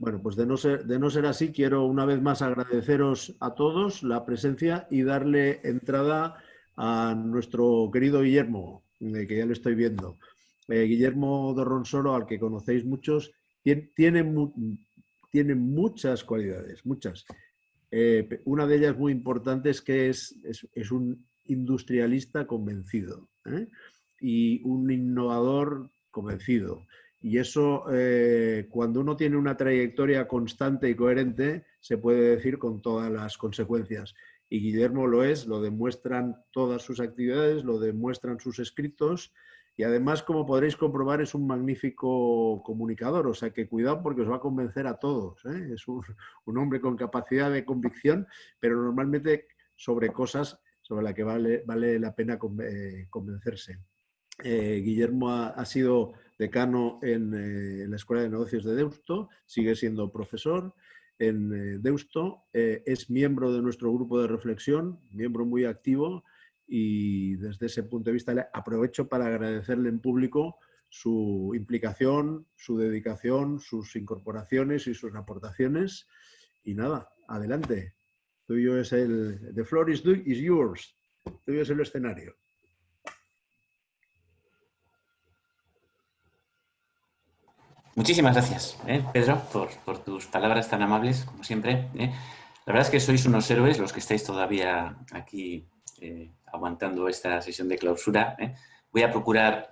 Bueno, pues de no ser así, quiero una vez más agradeceros a todos la presencia y darle entrada a nuestro querido Guillermo, que ya lo estoy viendo. Guillermo Dorronsoro, al que conocéis muchos, tiene muchas cualidades, muchas. Una de ellas muy importante es que es un industrialista convencido, ¿eh? Y un innovador convencido. Y eso, cuando uno tiene una trayectoria constante y coherente, se puede decir con todas las consecuencias. Y Guillermo lo es, lo demuestran todas sus actividades, lo demuestran sus escritos. Y además, como podréis comprobar, es un magnífico comunicador. O sea que cuidado porque os va a convencer a todos, ¿eh? Es un hombre con capacidad de convicción, pero normalmente sobre cosas sobre las que vale la pena convencerse. Guillermo ha sido decano en la Escuela de Negocios de Deusto, sigue siendo profesor en Deusto, es miembro de nuestro grupo de reflexión, miembro muy activo, y desde ese punto de vista aprovecho para agradecerle en público su implicación, su dedicación, sus incorporaciones y sus aportaciones. Y nada, adelante. Tuyo es the floor is yours. Tuyo es el escenario. Muchísimas gracias, Pedro, por tus palabras tan amables, como siempre. La verdad es que sois unos héroes los que estáis todavía aquí aguantando esta sesión de clausura. Voy a procurar,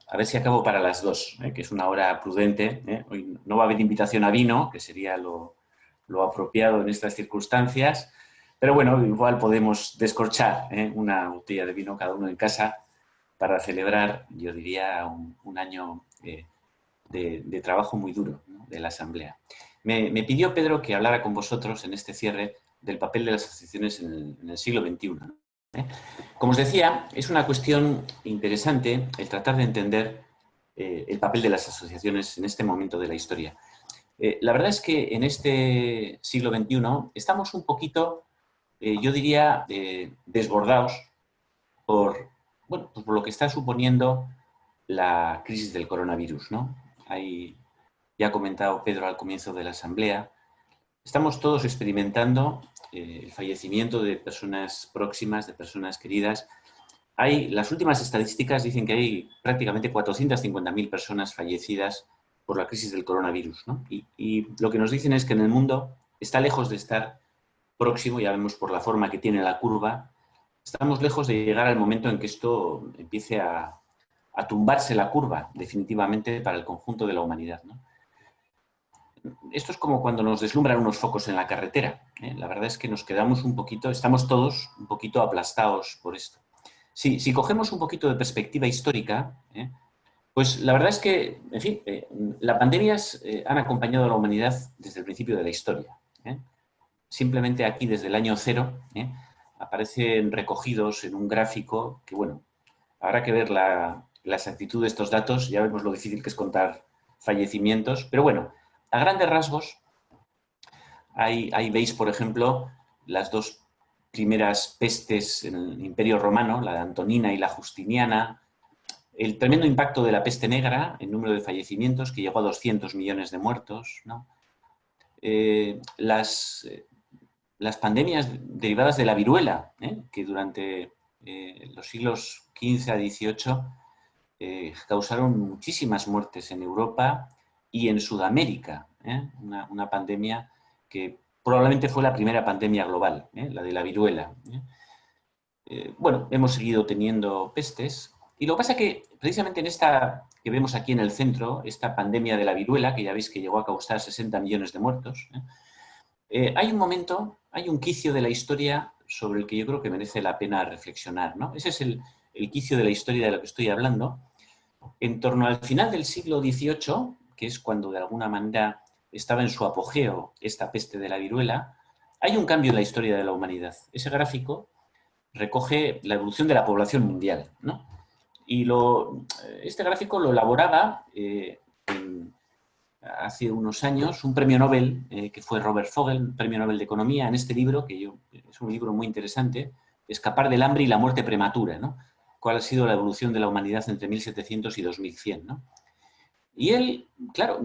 a ver si acabo para las 2, que es una hora prudente. Hoy no va a haber invitación a vino, que sería lo apropiado en estas circunstancias, pero bueno, igual podemos descorchar una botella de vino cada uno en casa para celebrar, yo diría, un año de trabajo muy duro, ¿no?, de la Asamblea. Me pidió Pedro que hablara con vosotros en este cierre del papel de las asociaciones en el siglo XXI. Como os decía, es una cuestión interesante el tratar de entender el papel de las asociaciones en este momento de la historia. La verdad es que en este siglo XXI estamos un poquito, yo diría, desbordados por, bueno, pues por lo que está suponiendo la crisis del coronavirus, ¿no? Ya ha comentado Pedro al comienzo de la asamblea, estamos todos experimentando el fallecimiento de personas próximas, de personas queridas. Las últimas estadísticas dicen que hay prácticamente 450.000 personas fallecidas por la crisis del coronavirus, ¿no? Y lo que nos dicen es que en el mundo está lejos de estar próximo, ya vemos por la forma que tiene la curva, estamos lejos de llegar al momento en que esto empiece a tumbarse la curva definitivamente para el conjunto de la humanidad, ¿no? Esto es como cuando nos deslumbran unos focos en la carretera, ¿eh? La verdad es que nos quedamos un poquito, estamos todos un poquito aplastados por esto. Si cogemos un poquito de perspectiva histórica, pues la verdad es que, en fin, las pandemias han acompañado a la humanidad desde el principio de la historia. Simplemente aquí, desde el año 0, aparecen recogidos en un gráfico que, bueno, habrá que ver la exactitud de estos datos, ya vemos lo difícil que es contar fallecimientos, pero bueno, a grandes rasgos, ahí veis, por ejemplo, las dos primeras pestes en el Imperio Romano, la de Antonina y la Justiniana, el tremendo impacto de la peste negra en número de fallecimientos, que llegó a 200 millones de muertos, ¿no? Las pandemias derivadas de la viruela, que durante los siglos XV a XVIII causaron muchísimas muertes en Europa y en Sudamérica. Una pandemia que probablemente fue la primera pandemia global, la de la viruela. Bueno, hemos seguido teniendo pestes. Y lo que pasa es que precisamente en esta que vemos aquí en el centro, esta pandemia de la viruela, que ya veis que llegó a causar 60 millones de muertos, hay un momento, hay un quicio de la historia sobre el que yo creo que merece la pena reflexionar, ¿no? Ese es el quicio de la historia de lo que estoy hablando. En torno al final del siglo XVIII, que es cuando de alguna manera estaba en su apogeo esta peste de la viruela, hay un cambio en la historia de la humanidad. Ese gráfico recoge la evolución de la población mundial, ¿no? Y este gráfico lo elaboraba hace unos años un premio Nobel, que fue Robert Fogel, un premio Nobel de Economía, en este libro, es un libro muy interesante, Escapar del hambre y la muerte prematura, ¿no? Cuál ha sido la evolución de la humanidad entre 1700 y 2100, ¿no? Y él, claro,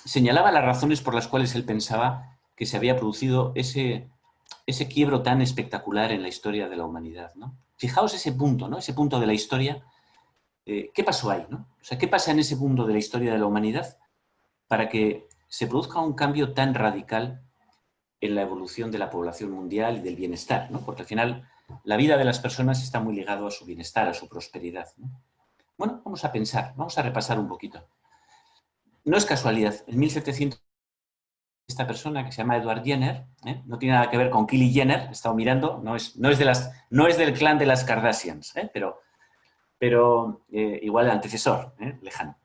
señalaba las razones por las cuales él pensaba que se había producido ese quiebro tan espectacular en la historia de la humanidad, ¿no? Fijaos ese punto, ¿no? Ese punto de la historia. ¿Qué pasó ahí, ¿no? O sea, ¿qué pasa en ese punto de la historia de la humanidad para que se produzca un cambio tan radical en la evolución de la población mundial y del bienestar, ¿no? Porque al final la vida de las personas está muy ligado a su bienestar, a su prosperidad, ¿no? Bueno, vamos a pensar, vamos a repasar un poquito. No es casualidad, en 1700 esta persona que se llama Edward Jenner, no tiene nada que ver con Kylie Jenner, he estado mirando, no es del clan de las Kardashians, pero igual el antecesor, lejano.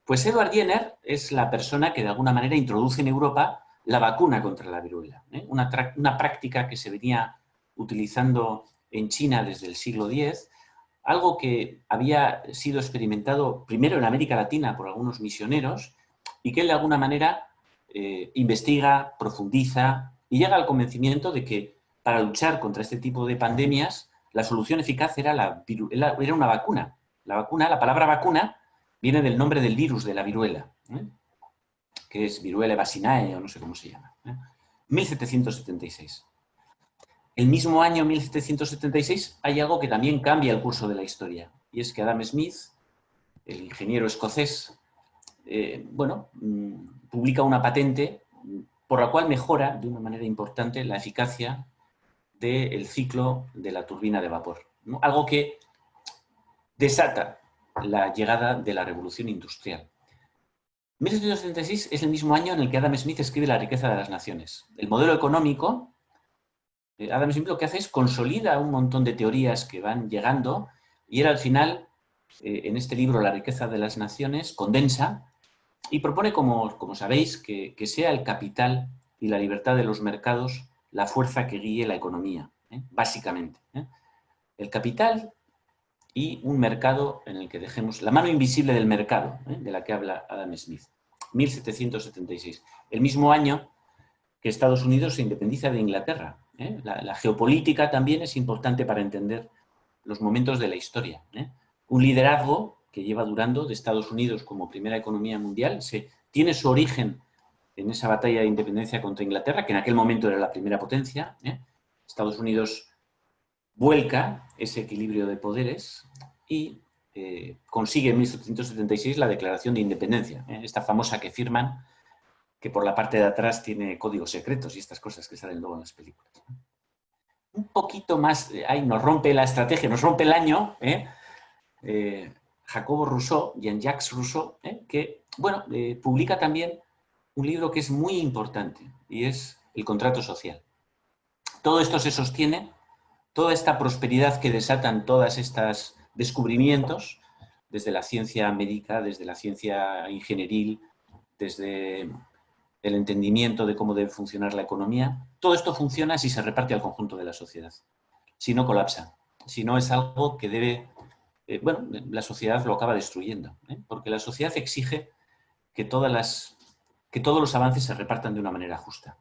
Pues Edward Jenner es la persona que de alguna manera introduce en Europa la vacuna contra la viruela, una práctica que se venía utilizando en China desde el siglo X, algo que había sido experimentado primero en América Latina por algunos misioneros y que él de alguna manera investiga, profundiza y llega al convencimiento de que para luchar contra este tipo de pandemias la solución eficaz era una vacuna. La palabra vacuna, viene del nombre del virus de la viruela, que es viruela vacinae o no sé cómo se llama. 1776. El mismo año 1776 hay algo que también cambia el curso de la historia, y es que Adam Smith, el ingeniero escocés, publica una patente por la cual mejora de una manera importante la eficacia del ciclo de la turbina de vapor, ¿no? Algo que desata la llegada de la revolución industrial. 1776 es el mismo año en el que Adam Smith escribe La riqueza de las naciones. El modelo económico, Adam Smith lo que hace es consolida un montón de teorías que van llegando y él al final, en este libro La riqueza de las naciones, condensa y propone, como sabéis, que sea el capital y la libertad de los mercados la fuerza que guíe la economía, básicamente. El capital y un mercado en el que dejemos la mano invisible del mercado, de la que habla Adam Smith. 1776. El mismo año que Estados Unidos se independiza de Inglaterra. La geopolítica también es importante para entender los momentos de la historia. Un liderazgo que lleva durando de Estados Unidos como primera economía mundial tiene su origen en esa batalla de independencia contra Inglaterra, que en aquel momento era la primera potencia. Estados Unidos vuelca ese equilibrio de poderes y consigue en 1776 la Declaración de Independencia, esta famosa que firman, que por la parte de atrás tiene códigos secretos y estas cosas que salen luego en las películas. Un poquito más, ahí nos rompe la estrategia, nos rompe el año, Jacobo Rousseau, Jean-Jacques Rousseau, que, publica también un libro que es muy importante y es El contrato social. Todo esto se sostiene, toda esta prosperidad que desatan todos estos descubrimientos, desde la ciencia médica, desde la ciencia ingenieril, desde el entendimiento de cómo debe funcionar la economía, todo esto funciona si se reparte al conjunto de la sociedad. Si no, colapsa. Si no, es algo que debe... la sociedad lo acaba destruyendo, porque la sociedad exige que todos los avances se repartan de una manera justa.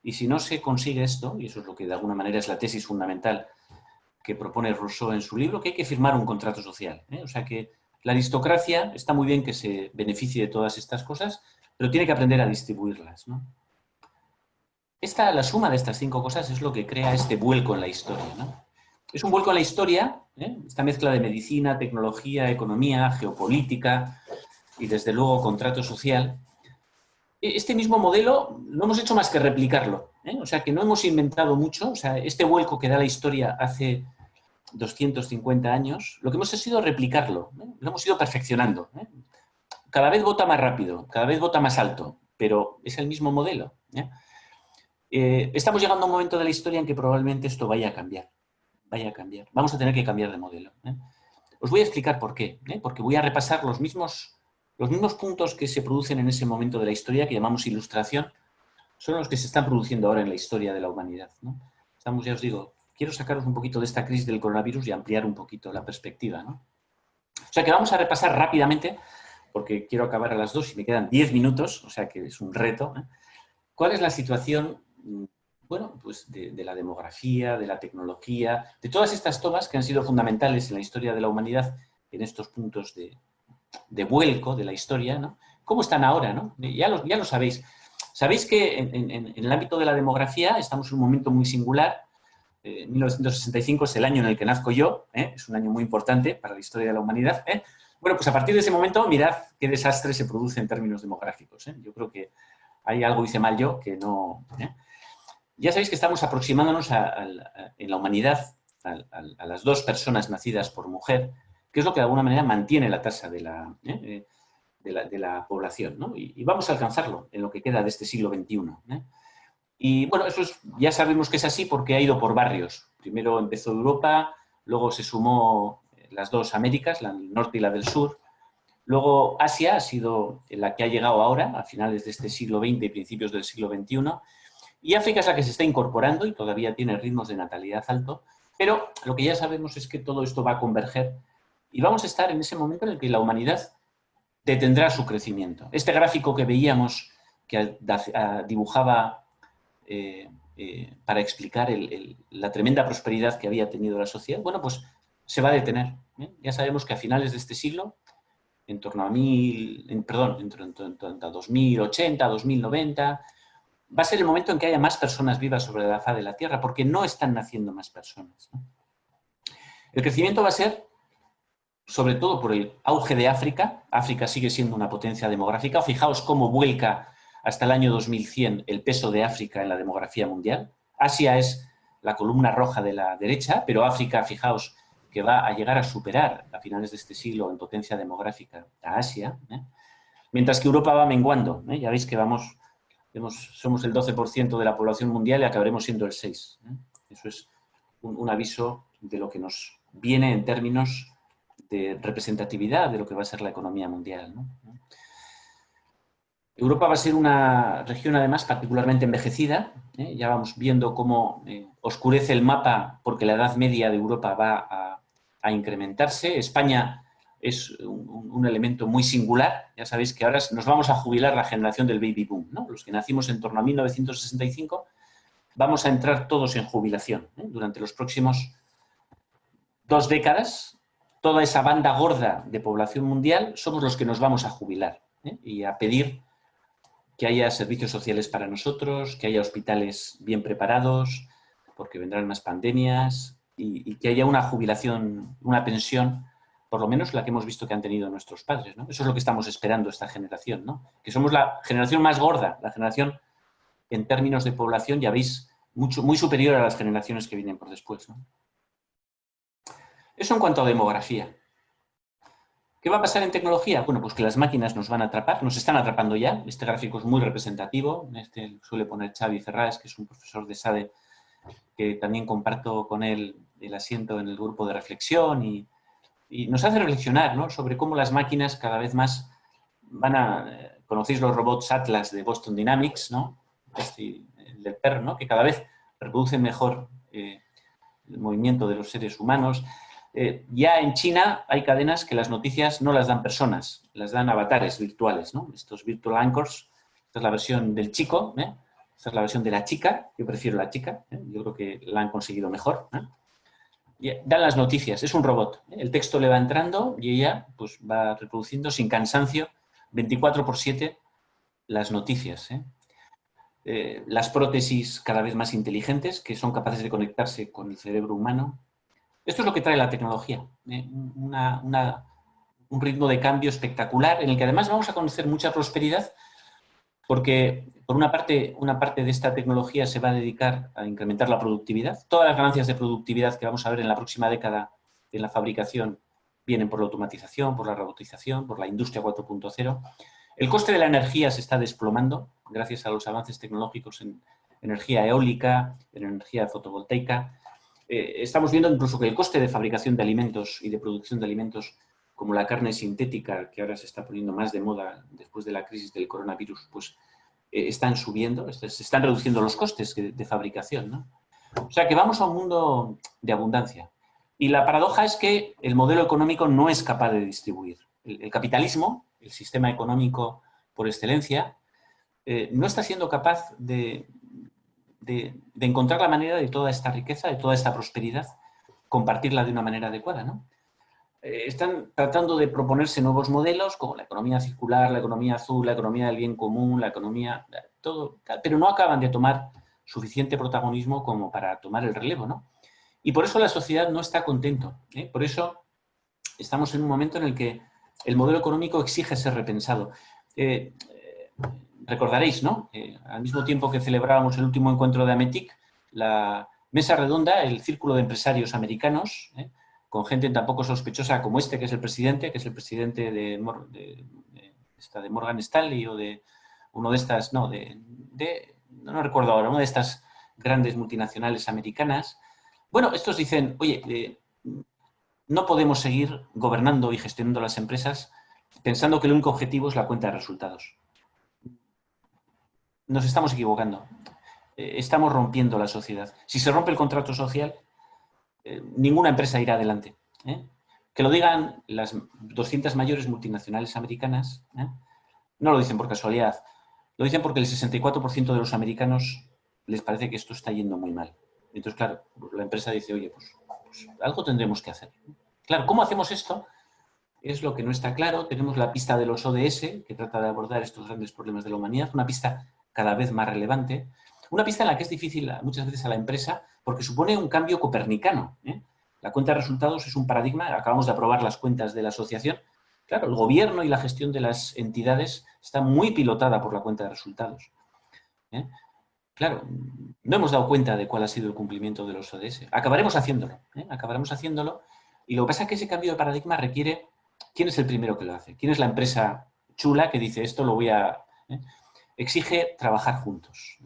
Y si no se consigue esto, y eso es lo que de alguna manera es la tesis fundamental que propone Rousseau en su libro, que hay que firmar un contrato social. O sea que la aristocracia está muy bien que se beneficie de todas estas cosas, pero tiene que aprender a distribuirlas, ¿no? La suma de estas 5 cosas es lo que crea este vuelco en la historia, ¿no? Es un vuelco en la historia, esta mezcla de medicina, tecnología, economía, geopolítica y desde luego contrato social. Este mismo modelo no hemos hecho más que replicarlo, o sea que no hemos inventado mucho, o sea, este vuelco que da la historia hace 250 años, lo que hemos hecho ha sido replicarlo, lo hemos ido perfeccionando. Cada vez vota más rápido, cada vez vota más alto, pero es el mismo modelo. Estamos llegando a un momento de la historia en que probablemente esto vaya a cambiar. Vamos a tener que cambiar de modelo. Os voy a explicar por qué. Porque voy a repasar los mismos puntos que se producen en ese momento de la historia que llamamos ilustración, son los que se están produciendo ahora en la historia de la humanidad, ¿no? Estamos, ya os digo, quiero sacaros un poquito de esta crisis del coronavirus y ampliar un poquito la perspectiva, ¿no? O sea que vamos a repasar rápidamente, porque quiero acabar a las 2 y me quedan 10 minutos, o sea que es un reto. ¿Cuál es la situación, de la demografía, de la tecnología, de todas estas tomas que han sido fundamentales en la historia de la humanidad, en estos puntos de vuelco de la historia, ¿no? cómo están ahora, ¿no? Ya lo sabéis. Sabéis que en el ámbito de la demografía estamos en un momento muy singular. 1965 es el año en el que nazco yo, es un año muy importante para la historia de la humanidad. Bueno, pues a partir de ese momento, mirad qué desastre se produce en términos demográficos. Yo creo que hay algo hice mal yo que no... Ya sabéis que estamos aproximándonos en la humanidad a las 2 personas nacidas por mujer, que es lo que de alguna manera mantiene la tasa de la población, ¿no? Y vamos a alcanzarlo en lo que queda de este siglo XXI. Y bueno, ya sabemos que es así porque ha ido por barrios. Primero empezó Europa, luego se sumó las 2 Américas, la del norte y la del sur. Luego Asia ha sido la que ha llegado ahora, a finales de este siglo XX y principios del siglo XXI. Y África es la que se está incorporando y todavía tiene ritmos de natalidad alto. Pero lo que ya sabemos es que todo esto va a converger y vamos a estar en ese momento en el que la humanidad detendrá su crecimiento. Este gráfico que veíamos, que dibujaba para explicar la tremenda prosperidad que había tenido la sociedad, bueno, pues se va a detener. Ya sabemos que a finales de este siglo, en torno a 2080, 2090, va a ser el momento en que haya más personas vivas sobre la faz de la Tierra, porque no están naciendo más personas, ¿no? El crecimiento va a ser sobre todo por el auge de África. África sigue siendo una potencia demográfica. Fijaos cómo vuelca hasta el año 2100 el peso de África en la demografía mundial. Asia es la columna roja de la derecha, pero África, fijaos, que va a llegar a superar a finales de este siglo en potencia demográfica a Asia, mientras que Europa va menguando. Ya veis que somos el 12% de la población mundial y acabaremos siendo el 6%. Eso es un aviso de lo que nos viene en términos de representatividad de lo que va a ser la economía mundial, ¿no? Europa va a ser una región, además, particularmente envejecida. Ya vamos viendo cómo oscurece el mapa porque la edad media de Europa va a incrementarse. España es un elemento muy singular. Ya sabéis que ahora nos vamos a jubilar la generación del baby boom, ¿no? Los que nacimos en torno a 1965 vamos a entrar todos en jubilación. Durante los próximos 2 décadas, toda esa banda gorda de población mundial somos los que nos vamos a jubilar y a pedir que haya servicios sociales para nosotros, que haya hospitales bien preparados, porque vendrán más pandemias, y que haya una jubilación, una pensión, por lo menos la que hemos visto que han tenido nuestros padres, ¿no? Eso es lo que estamos esperando esta generación, ¿no? Que somos la generación más gorda, la generación en términos de población, ya veis, muy superior a las generaciones que vienen por después, ¿no? Eso en cuanto a demografía. ¿Qué va a pasar en tecnología? Bueno, pues que las máquinas nos van a atrapar, nos están atrapando ya. Este gráfico es muy representativo. Este suele poner Xavi Ferraz, que es un profesor de SADE, que también comparto con él el asiento en el grupo de reflexión y nos hace reflexionar, ¿no?, sobre cómo las máquinas cada vez más van a... Conocéis los robots Atlas de Boston Dynamics, ¿no? El del perro, ¿no?, que cada vez reproducen mejor el movimiento de los seres humanos. Ya en China hay cadenas que las noticias no las dan personas, las dan avatares virtuales, ¿no? Estos virtual anchors. Esta es la versión del chico, esta es la versión de la chica. Yo prefiero la chica, yo creo que la han conseguido mejor. Y dan las noticias, es un robot. El texto le va entrando y ella pues va reproduciendo sin cansancio 24/7 las noticias. Las prótesis cada vez más inteligentes que son capaces de conectarse con el cerebro humano. Esto es lo que trae la tecnología, un ritmo de cambio espectacular en el que además vamos a conocer mucha prosperidad porque, por una parte de esta tecnología se va a dedicar a incrementar la productividad. Todas las ganancias de productividad que vamos a ver en la próxima década en la fabricación vienen por la automatización, por la robotización, por la industria 4.0. El coste de la energía se está desplomando gracias a los avances tecnológicos en energía eólica, en energía fotovoltaica. Estamos viendo incluso que el coste de fabricación de alimentos y de producción de alimentos, como la carne sintética, que ahora se está poniendo más de moda después de la crisis del coronavirus, pues están subiendo, se están reduciendo los costes de fabricación, ¿no? O sea que vamos a un mundo de abundancia. Y la paradoja es que el modelo económico no es capaz de distribuir. El capitalismo, el sistema económico por excelencia, no está siendo capaz de encontrar la manera de toda esta riqueza, de toda esta prosperidad, compartirla de una manera adecuada, ¿no? están tratando de proponerse nuevos modelos como la economía circular, la economía azul, la economía del bien común, la economía... todo, pero no acaban de tomar suficiente protagonismo como para tomar el relevo, ¿no? Y por eso la sociedad no está contento, ¿eh? Por eso estamos en un momento en el que el modelo económico exige ser repensado. Recordaréis, ¿no? Al mismo tiempo que celebrábamos el último encuentro de AMETIC, la mesa redonda, el círculo de empresarios americanos, con gente tan poco sospechosa como este, que es el presidente de Morgan Stanley o de uno de estas, no recuerdo ahora, una de estas grandes multinacionales americanas. Bueno, estos dicen, oye, no podemos seguir gobernando y gestionando las empresas pensando que el único objetivo es la cuenta de resultados. Nos estamos equivocando. Estamos rompiendo la sociedad. Si se rompe el contrato social, ninguna empresa irá adelante. Que lo digan las 200 mayores multinacionales americanas, no lo dicen por casualidad, lo dicen porque el 64% de los americanos les parece que esto está yendo muy mal. Entonces, claro, la empresa dice, oye, pues algo tendremos que hacer. Claro, ¿cómo hacemos esto? Es lo que no está claro. Tenemos la pista de los ODS, que trata de abordar estos grandes problemas de la humanidad, una pista cada vez más relevante, una pista en la que es difícil muchas veces a la empresa porque supone un cambio copernicano. La cuenta de resultados es un paradigma, acabamos de aprobar las cuentas de la asociación. Claro, el gobierno y la gestión de las entidades está muy pilotada por la cuenta de resultados. Claro, no hemos dado cuenta de cuál ha sido el cumplimiento de los ODS. Acabaremos haciéndolo, y lo que pasa es que ese cambio de paradigma requiere... ¿Quién es el primero que lo hace? ¿Quién es la empresa chula que dice esto lo voy a...? Exige trabajar juntos.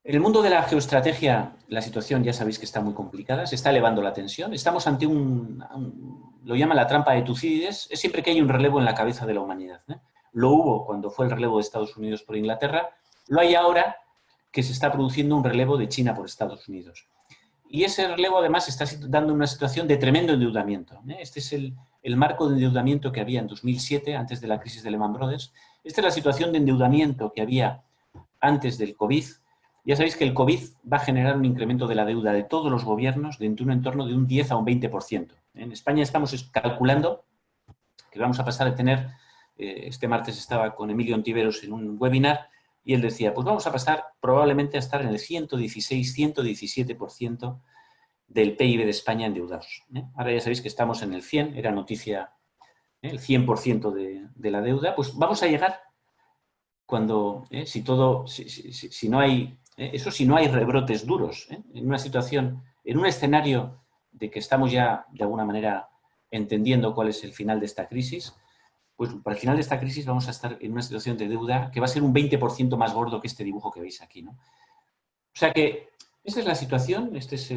En el mundo de la geoestrategia, la situación ya sabéis que está muy complicada, se está elevando la tensión, estamos ante lo llaman la trampa de Tucídides, es siempre que hay un relevo en la cabeza de la humanidad. Lo hubo cuando fue el relevo de Estados Unidos por Inglaterra, lo hay ahora que se está produciendo un relevo de China por Estados Unidos. Y ese relevo, además, está dando una situación de tremendo endeudamiento. Este es el marco de endeudamiento que había en 2007, antes de la crisis de Lehman Brothers. Esta es la situación de endeudamiento que había antes del COVID. Ya sabéis que el COVID va a generar un incremento de la deuda de todos los gobiernos de un entorno de un 10 a un 20%. En España estamos calculando que vamos a pasar a tener, este martes estaba con Emilio Ontiveros en un webinar, y él decía, pues vamos a pasar probablemente a estar en el 116, 117% del PIB de España endeudados. Ahora ya sabéis que estamos en el 100, era noticia, el 100% de la deuda. Pues vamos a llegar cuando, si no hay, si no hay rebrotes duros, en una situación, en un escenario de que estamos ya de alguna manera entendiendo cuál es el final de esta crisis, pues para el final de esta crisis vamos a estar en una situación de deuda que va a ser un 20% más gordo que este dibujo que veis aquí, ¿no? O sea que esta es la situación, esta es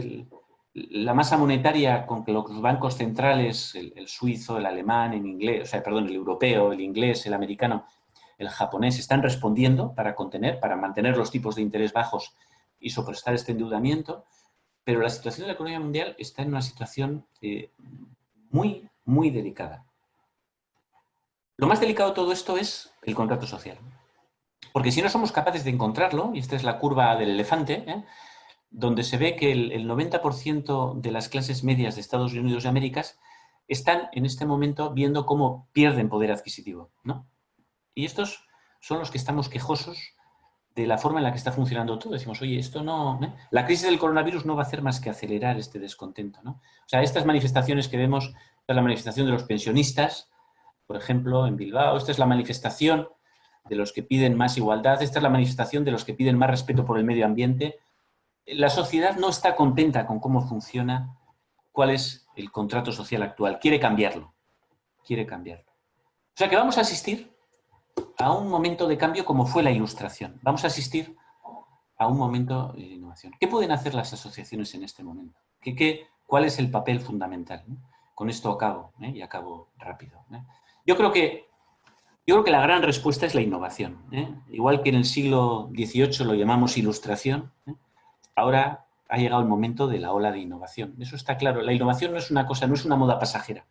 la masa monetaria con que los bancos centrales, el suizo, el alemán, el inglés, el europeo, el inglés, el americano, el japonés, están respondiendo para contener, para mantener los tipos de interés bajos y soportar este endeudamiento, pero la situación de la economía mundial está en una situación muy, muy delicada. Lo más delicado de todo esto es el contrato social. Porque si no somos capaces de encontrarlo, y esta es la curva del elefante, donde se ve que el 90% de las clases medias de Estados Unidos de América están en este momento viendo cómo pierden poder adquisitivo, ¿no? Y estos son los que estamos quejosos de la forma en la que está funcionando todo. Decimos, oye, esto no... La crisis del coronavirus no va a hacer más que acelerar este descontento, ¿no? O sea, estas manifestaciones que vemos, esta es la manifestación de los pensionistas, por ejemplo, en Bilbao, esta es la manifestación de los que piden más igualdad, esta es la manifestación de los que piden más respeto por el medio ambiente. La sociedad no está contenta con cómo funciona, cuál es el contrato social actual, quiere cambiarlo, quiere cambiarlo. O sea que vamos a asistir a un momento de cambio como fue la Ilustración. Vamos a asistir a un momento de innovación. ¿Qué pueden hacer las asociaciones en este momento? ¿Cuál es el papel fundamental? Con esto acabo, y acabo rápido. Yo creo que la gran respuesta es la innovación. Igual que en el siglo XVIII lo llamamos Ilustración, ahora ha llegado el momento de la ola de innovación. Eso está claro. La innovación no es una cosa, no es una moda pasajera.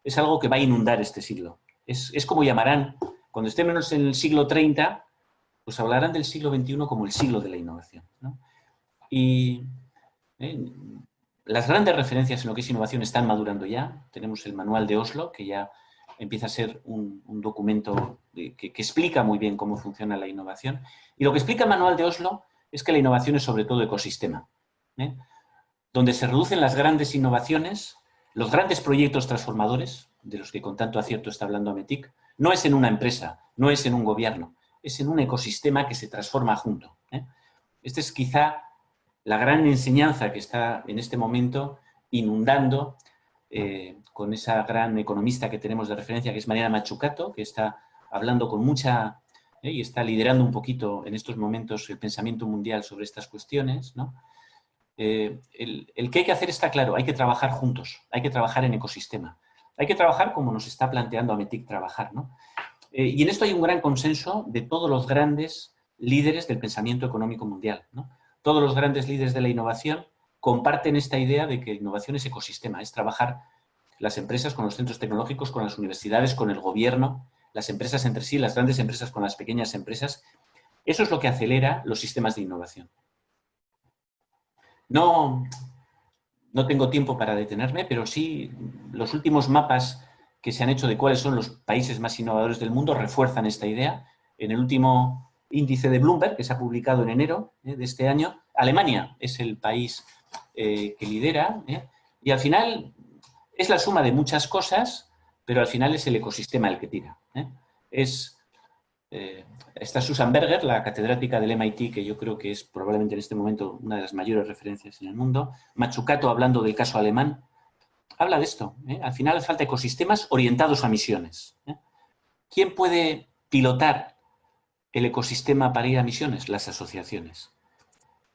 Es algo que va a inundar este siglo. Es como llamarán, cuando estemos en el siglo 30, pues hablarán del siglo XXI como el siglo de la innovación, ¿no? Y las grandes referencias en lo que es innovación están madurando ya. Tenemos el manual de Oslo, que ya empieza a ser un documento que explica muy bien cómo funciona la innovación. Y lo que explica el manual de Oslo es que la innovación es sobre todo ecosistema, ¿eh? Donde se reducen las grandes innovaciones, los grandes proyectos transformadores, de los que con tanto acierto está hablando Ametic, no es en una empresa, no es en un gobierno, es en un ecosistema que se transforma junto, ¿eh? Esta es quizá la gran enseñanza que está en este momento inundando con esa gran economista que tenemos de referencia, que es Mariana Mazzucato, que está hablando con mucha y está liderando un poquito en estos momentos el pensamiento mundial sobre estas cuestiones, ¿no? El que hay que hacer está claro, hay que trabajar juntos, hay que trabajar en ecosistema, hay que trabajar como nos está planteando Ametic trabajar, ¿no? Y en esto hay un gran consenso de todos los grandes líderes del pensamiento económico mundial, ¿no? Todos los grandes líderes de la innovación comparten esta idea de que innovación es ecosistema, es trabajar las empresas con los centros tecnológicos, con las universidades, con el gobierno, las empresas entre sí, las grandes empresas con las pequeñas empresas. Eso es lo que acelera los sistemas de innovación. No tengo tiempo para detenerme, pero sí los últimos mapas que se han hecho de cuáles son los países más innovadores del mundo refuerzan esta idea. En el último índice de Bloomberg, que se ha publicado en enero de este año, Alemania es el país que lidera, y al final es la suma de muchas cosas, pero al final es el ecosistema el que tira. Está Susan Berger, la catedrática del MIT, que yo creo que es probablemente en este momento una de las mayores referencias en el mundo. Mazzucato, hablando del caso alemán, habla de esto. Al final hace falta ecosistemas orientados a misiones. ¿Quién puede pilotar el ecosistema para ir a misiones? Las asociaciones.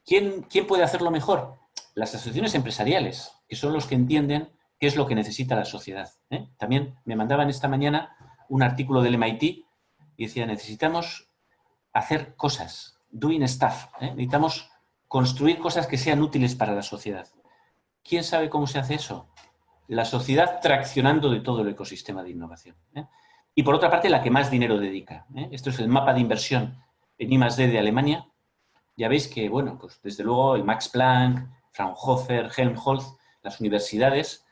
¿Quién puede hacerlo mejor? Las asociaciones empresariales, que son los que entienden qué es lo que necesita la sociedad. También me mandaban esta mañana un artículo del MIT y decía, necesitamos hacer cosas, doing stuff, necesitamos construir cosas que sean útiles para la sociedad. ¿Quién sabe cómo se hace eso? La sociedad traccionando de todo el ecosistema de innovación. Y por otra parte, la que más dinero dedica. Esto es el mapa de inversión en I+D de Alemania. Ya veis que, bueno, pues desde luego el Max Planck, Fraunhofer, Helmholtz, las universidades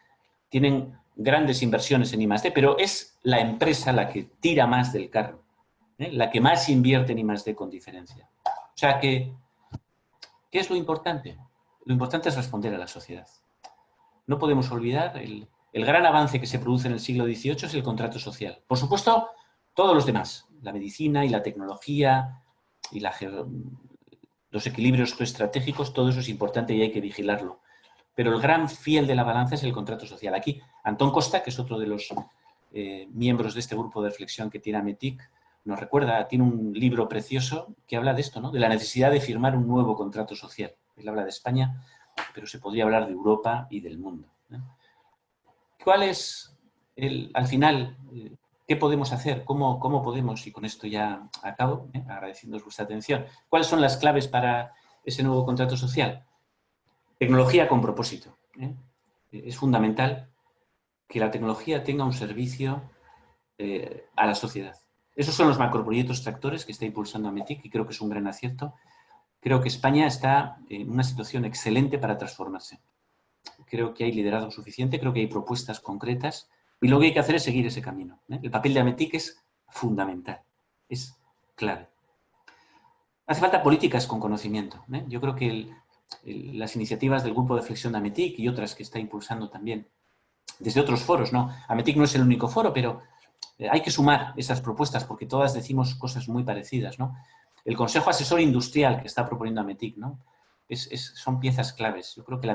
tienen grandes inversiones en I+D, pero es la empresa la que tira más del carro, la que más invierte en I+D con diferencia. O sea que, ¿qué es lo importante? Lo importante es responder a la sociedad. No podemos olvidar el gran avance que se produce en el siglo XVIII es el contrato social. Por supuesto, todos los demás, la medicina y la tecnología y los equilibrios geoestratégicos, todo eso es importante y hay que vigilarlo. Pero el gran fiel de la balanza es el contrato social. Aquí, Antón Costa, que es otro de los miembros de este grupo de reflexión que tiene Ametic, nos recuerda, tiene un libro precioso que habla de esto, ¿no? De la necesidad de firmar un nuevo contrato social. Él habla de España, pero se podría hablar de Europa y del mundo. ¿Cuál es, al final, qué podemos hacer? ¿Cómo podemos, y con esto ya acabo, agradeciéndoos vuestra atención, cuáles son las claves para ese nuevo contrato social? Tecnología con propósito. Es fundamental que la tecnología tenga un servicio a la sociedad. Esos son los macroproyectos tractores que está impulsando Ametic y creo que es un gran acierto. Creo que España está en una situación excelente para transformarse. Creo que hay liderazgo suficiente, creo que hay propuestas concretas y lo que hay que hacer es seguir ese camino. El papel de Ametic es fundamental, es clave. Hace falta políticas con conocimiento. Yo creo que las iniciativas del grupo de reflexión de Ametic y otras que está impulsando también desde otros foros, ¿no? Ametic no es el único foro, pero hay que sumar esas propuestas porque todas decimos cosas muy parecidas, ¿no? El Consejo Asesor Industrial que está proponiendo Ametic, ¿no? Son piezas claves. Yo creo que la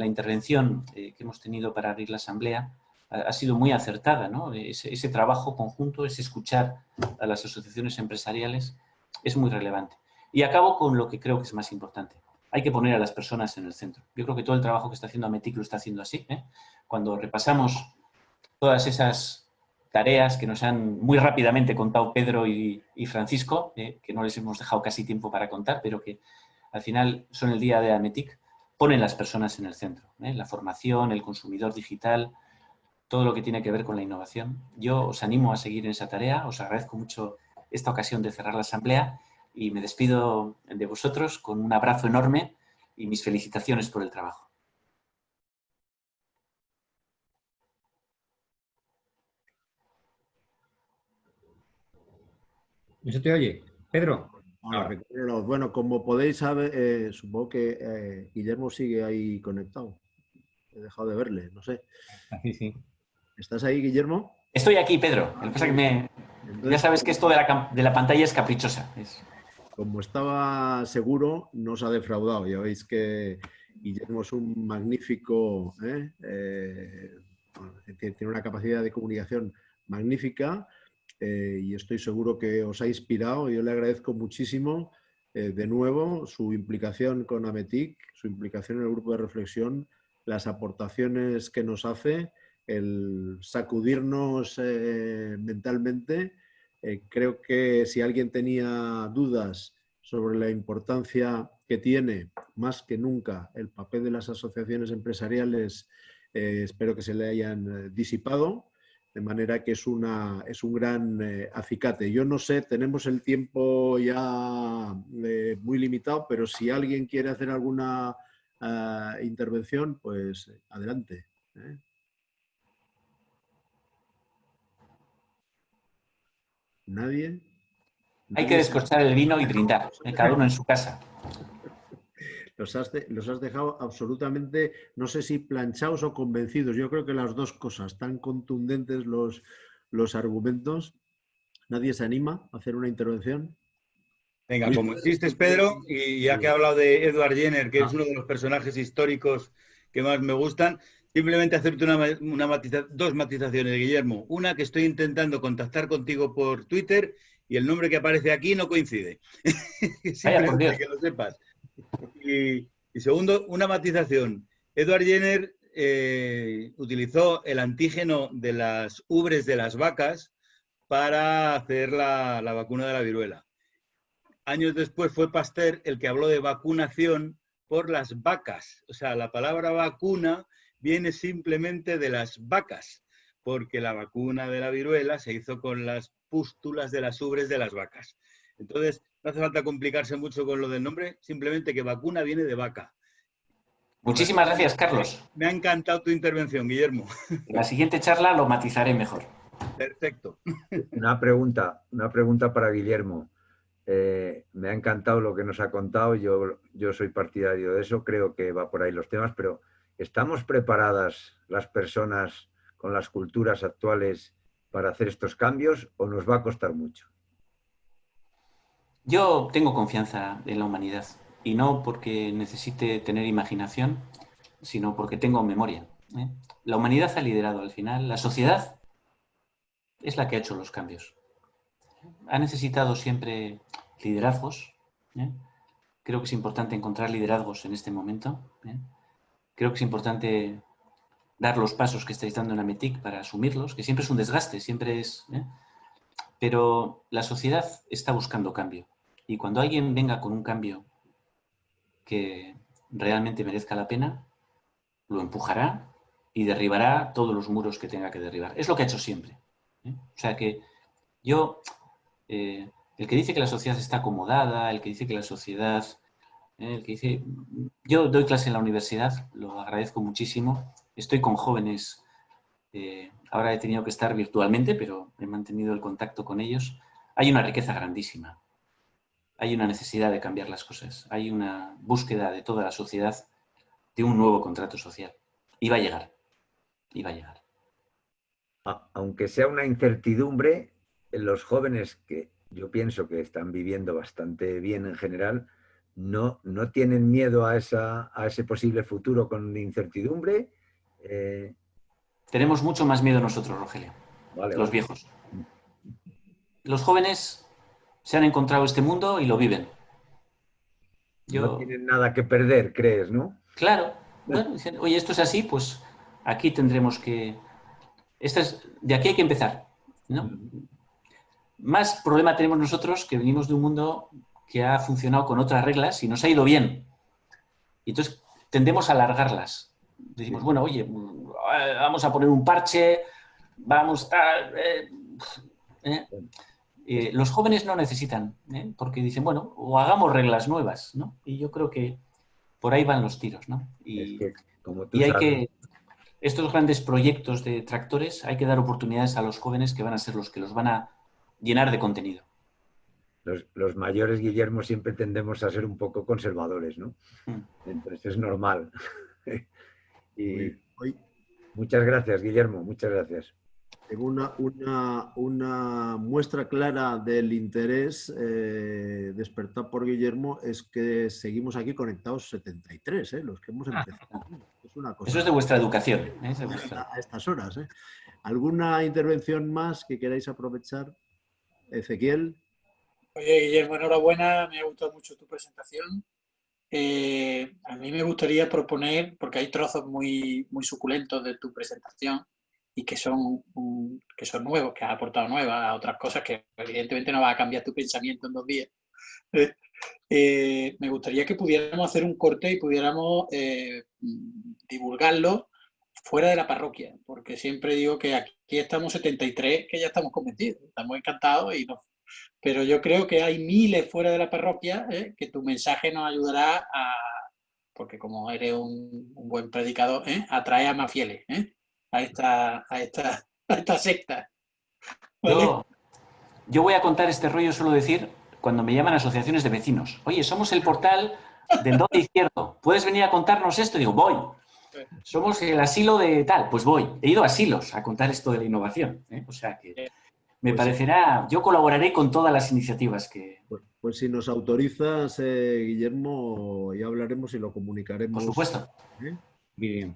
intervención que hemos tenido para abrir la asamblea ha sido muy acertada, ¿no? Ese trabajo conjunto, ese escuchar a las asociaciones empresariales es muy relevante. Y acabo con lo que creo que es más importante. Hay que poner a las personas en el centro. Yo creo que todo el trabajo que está haciendo Ametic lo está haciendo así. Cuando repasamos todas esas tareas que nos han muy rápidamente contado Pedro y Francisco, que no les hemos dejado casi tiempo para contar, pero que al final son el día de Ametic, ponen las personas en el centro. La formación, el consumidor digital, todo lo que tiene que ver con la innovación. Yo os animo a seguir en esa tarea, os agradezco mucho esta ocasión de cerrar la asamblea y me despido de vosotros con un abrazo enorme y mis felicitaciones por el trabajo. ¿No se te oye? Pedro. Ahora. Bueno, como podéis saber, supongo que Guillermo sigue ahí conectado. He dejado de verle, no sé. Sí, sí. ¿Estás ahí, Guillermo? Estoy aquí, Pedro. Lo que pasa es que ya sabes que esto de la pantalla es caprichosa. Como estaba seguro, no os ha defraudado. Ya veis que Guillermo es un magnífico, tiene una capacidad de comunicación magnífica y estoy seguro que os ha inspirado. Yo le agradezco muchísimo de nuevo su implicación con AMETIC, su implicación en el grupo de reflexión, las aportaciones que nos hace, el sacudirnos mentalmente. Creo que si alguien tenía dudas sobre la importancia que tiene más que nunca el papel de las asociaciones empresariales, espero que se le hayan disipado, de manera que es un gran acicate. Yo no sé, tenemos el tiempo ya muy limitado, pero si alguien quiere hacer alguna intervención, pues adelante. ¿Nadie? Hay que descorchar el vino y brindar, cada uno en su casa. Los has dejado absolutamente, no sé si planchados o convencidos. Yo creo que las dos cosas, tan contundentes los argumentos. ¿Nadie se anima a hacer una intervención? Venga, como insistes, Pedro, y ya que he hablado de Edward Jenner, que es uno de los personajes históricos que más me gustan, simplemente hacerte dos matizaciones, Guillermo. Una, que estoy intentando contactar contigo por Twitter y el nombre que aparece aquí no coincide. Simplemente que lo sepas. Y segundo, una matización. Edward Jenner utilizó el antígeno de las ubres de las vacas para hacer la vacuna de la viruela. Años después fue Pasteur el que habló de vacunación por las vacas. O sea, la palabra vacuna viene simplemente de las vacas, porque la vacuna de la viruela se hizo con las pústulas de las ubres de las vacas. Entonces, no hace falta complicarse mucho con lo del nombre, simplemente que vacuna viene de vaca. Muchísimas gracias, Carlos. Me ha encantado tu intervención, Guillermo. En la siguiente charla lo matizaré mejor. Perfecto. Una pregunta para Guillermo. Me ha encantado lo que nos ha contado, yo soy partidario de eso, creo que va por ahí los temas, pero ¿estamos preparadas las personas con las culturas actuales para hacer estos cambios o nos va a costar mucho? Yo tengo confianza en la humanidad y no porque necesite tener imaginación, sino porque tengo memoria. La humanidad ha liderado al final, la sociedad es la que ha hecho los cambios. Ha necesitado siempre liderazgos. Creo que es importante encontrar liderazgos en este momento. Creo que es importante dar los pasos que estáis dando en AMETIC para asumirlos, que siempre es un desgaste, siempre es... Pero la sociedad está buscando cambio. Y cuando alguien venga con un cambio que realmente merezca la pena, lo empujará y derribará todos los muros que tenga que derribar. Es lo que ha hecho siempre. O sea que yo... el que dice que la sociedad está acomodada, el que dice que la sociedad... el que dice... Yo doy clase en la universidad, lo agradezco muchísimo. Estoy con jóvenes, ahora he tenido que estar virtualmente, pero he mantenido el contacto con ellos. Hay una riqueza grandísima. Hay una necesidad de cambiar las cosas. Hay una búsqueda de toda la sociedad de un nuevo contrato social. Y va a llegar. Y va a llegar. Aunque sea una incertidumbre, los jóvenes que yo pienso que están viviendo bastante bien en general, no tienen miedo a ese posible futuro con incertidumbre. Tenemos mucho más miedo nosotros, Rogelio, los viejos. Los jóvenes se han encontrado este mundo y lo viven. No tienen nada que perder, ¿crees, no? Claro. Bueno, dicen, oye, esto es así, pues aquí tendremos que... de aquí hay que empezar, ¿no? Más problema tenemos nosotros, que venimos de un mundo que ha funcionado con otras reglas y nos ha ido bien. Y entonces tendemos a alargarlas. Decimos, bueno, oye, vamos a poner un parche, vamos a... los jóvenes no necesitan, porque dicen, bueno, o hagamos reglas nuevas, ¿no? Y yo creo que por ahí van los tiros, ¿no? Es que, como tú y hay sabes, que, estos grandes proyectos de tractores, hay que dar oportunidades a los jóvenes que van a ser los que los van a llenar de contenido. los mayores, Guillermo, siempre tendemos a ser un poco conservadores, ¿no? Entonces es normal. Y muchas gracias, Guillermo, muchas gracias. Tengo una muestra clara del interés despertado por Guillermo es que seguimos aquí conectados 73, los que hemos empezado. Es una cosa. Eso es de vuestra educación. A estas horas. ¿Alguna intervención más que queráis aprovechar? Ezequiel. Oye, Guillermo, enhorabuena, me ha gustado mucho tu presentación. A mí me gustaría proponer, porque hay trozos muy suculentos de tu presentación y que son nuevos, que has aportado nuevas a otras cosas que evidentemente no va a cambiar tu pensamiento en 2 días. Me gustaría que pudiéramos hacer un corte y pudiéramos divulgarlo fuera de la parroquia, porque siempre digo que aquí estamos 73, que ya estamos convencidos, estamos encantados, pero yo creo que hay miles fuera de la parroquia, que tu mensaje nos ayudará porque como eres un buen predicador, atrae a más fieles a esta secta. ¿Vale? Yo voy a contar este rollo, suelo decir, cuando me llaman asociaciones de vecinos. Oye, somos el portal del Dote Izquierdo. ¿Puedes venir a contarnos esto? Digo, voy. Somos el asilo de tal. Pues voy. He ido a asilos a contar esto de la innovación. O sea que me parecerá... Yo colaboraré con todas las iniciativas que... Pues si nos autorizas, Guillermo, ya hablaremos y lo comunicaremos. Por supuesto. Bien.